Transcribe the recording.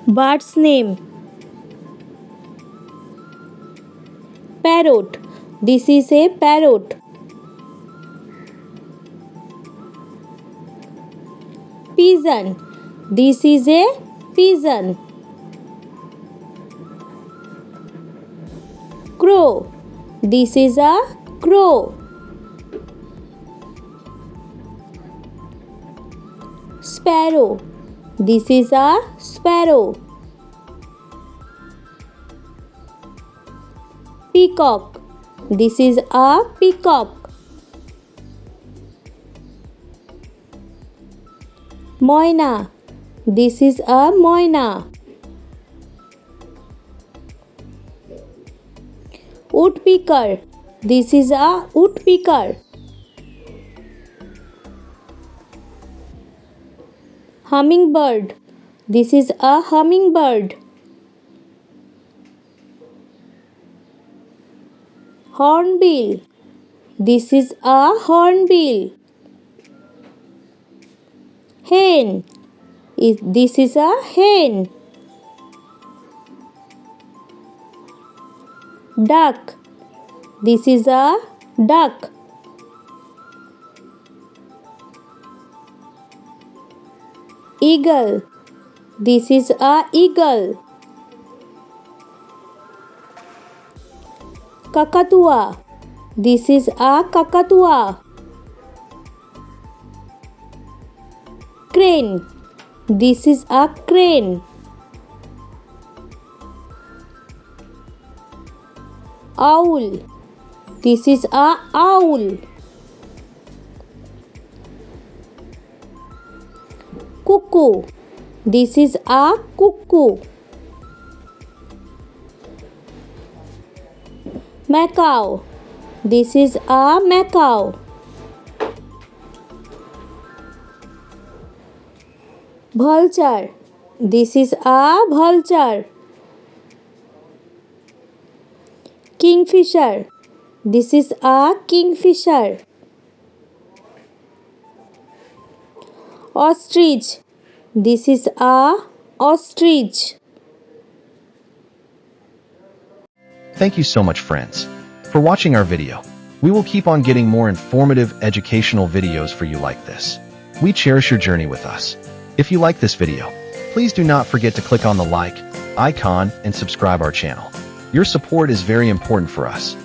Bird's name. Parrot. This is a parrot. Pigeon. This is a pigeon. Crow. This is a crow. Sparrow. This is a sparrow. Peacock. This is a peacock. Myna. This is a myna. Woodpecker. This is a woodpecker. Hummingbird. This is a hummingbird. Hornbill. This is a hornbill. Hen. This is a hen. Duck. This is a duck. Eagle. This is a eagle. Kakatua. This is a kakatua. Crane. This is a crane. Owl. This is a owl. Cuckoo. This is a cuckoo. Macaw. This is a macaw. Vulture. This is a vulture. Kingfisher. This is a kingfisher. Ostrich. This is a ostrich. Thank you so much, friends, for watching our video. We will keep on getting more informative educational videos for you like this. We cherish your journey with us. If you like this video, please do not forget to click on the like icon and subscribe our channel. Your support is very important for us.